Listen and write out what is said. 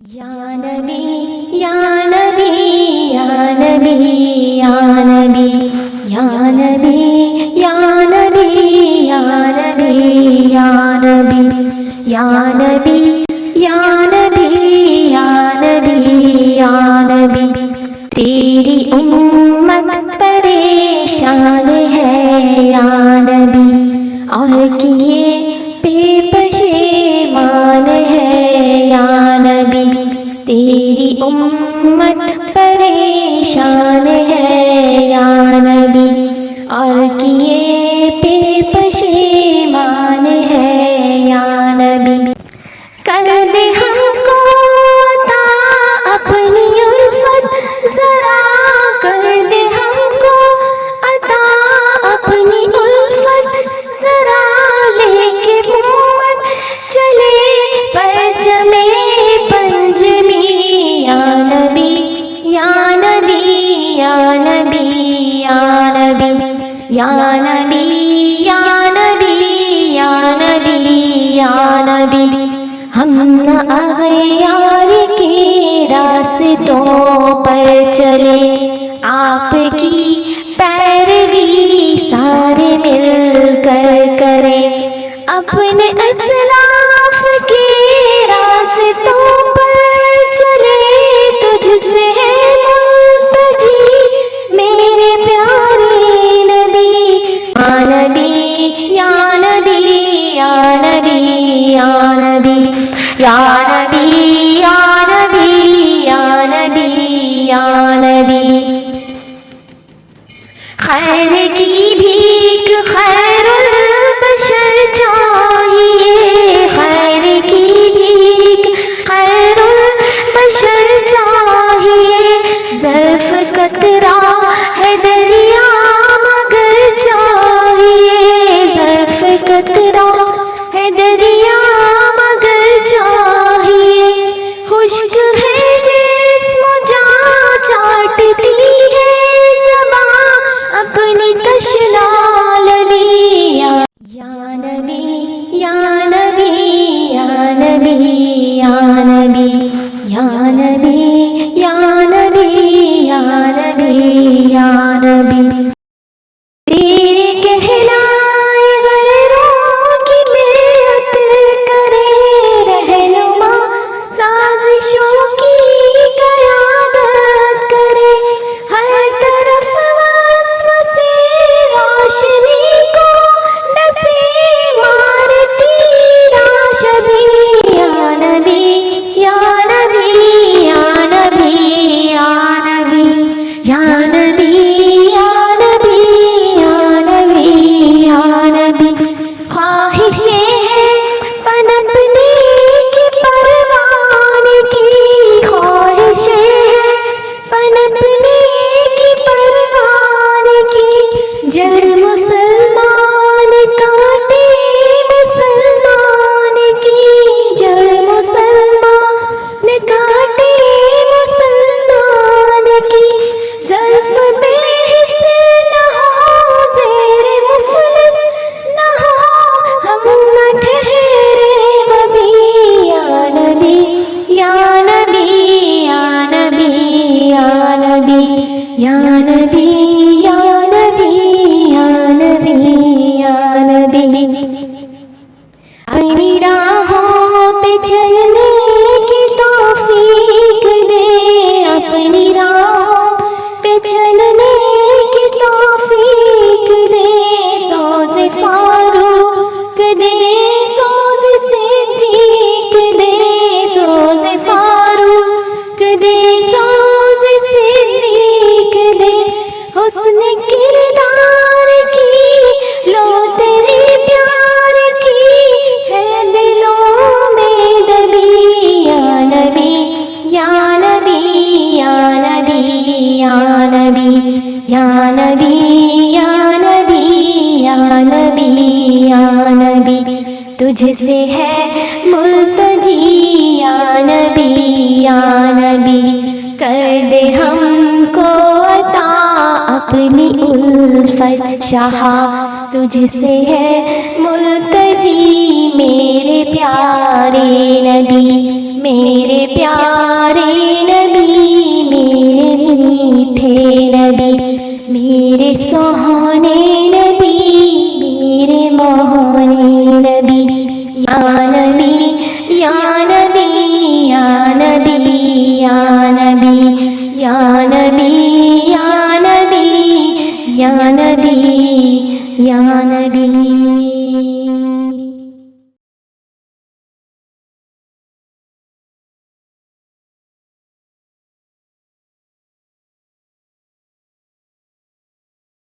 या नबी या नबी या नबी या नबी या नबी या नबी या नबी या नबी या नबी या नबी या नबी या नबी। तेरी उम्मत परेशान है या नबी, और किए बेपशेमान है या नबी। तेरी उम्मत परेशान है या नबी, और किए बेपशेमान है या नबी। कर दे हमको अता अपनी उल्फत जरा, कर दे हमको अता अपनी उल्फत जरा। लेके उम्मत चले परचमे पंजमी या नबी या नबी या नबी या नबी या नबी या नबी या नबी या नबी। हम न अग़यार के रास्तों पर चले, आपकी पैरवी सारे मिलकर करें। अपने असलाफ के रास्तों पर चले, तुझसे है मुर्तजी मेरे प्यारे नबी। या नबी या नबी या नबी या नबी या नबी या नबी या नबी। खैर की भीख खैरुल बशर चाहिए, खैर की भीख खैरुल बशर चाहिए। ज़र्फ़ कतरा है दरिया मगर चाहिए, ज़र्फ़ कतरा है दरिया मगर चाहिए। खुश्क है जिस्म जहाँ चाटती है ज़बां अपनी तशना लबी। या नबी या नबी या नबी या नबी या नबी या नबी या नबी या नबी। तेरे कहलाए गैरों की बेअत करे, रहनुमा साजिशों की क़यादत करे। हर तरफ वस्वसे रोशनी को डसे, मारती राशबी। या नबी या नबी या नबी या नबी या नबी या नबी या नबी या नबी। ख्वाहिशें हैं पनपने की परवान की, ख्वाहिशें हैं पनपने की परवान की। जड़ मुसलमान काटे मुसलमान की, जड़ मुसलमान काटे मुसलमान की। ज़र्फ़ बेहिस्से न हो, ज़ेर मुफ़लिस न हो, हम न ठहरे वभी। या नबी या नबी या नबी या नबी या नबी या नबी या नबी या नबी। अपनी राहों पे चलने की तौफ़ीक दे, अपनी राहों पे चलने की तौफ़ीक दे। सोज़े फ़ारूक दे, सोज़े सिद्दीक़ दे, सोज़े फ़ारूक दे, सोज़े सिद्दीक़ दे। हुस्न किरदार की लो तेरे प्यार की है दिलों में दबी। या नबी या नबी या नबी या नबी या नबी या नबी या नबी या नबी। तुझसे है मुर्तजी या नबी या नबी। कर दे हमको अता अपनी उल्फत शाहा, तुझसे है मुर्तजी मेरे प्यारे नबी, मेरे प्यारे सुहाने नबी, मेरे मोहने नबी, या नबी या नबी या नबी या नबी या नबी या नबी या नबी या नबी।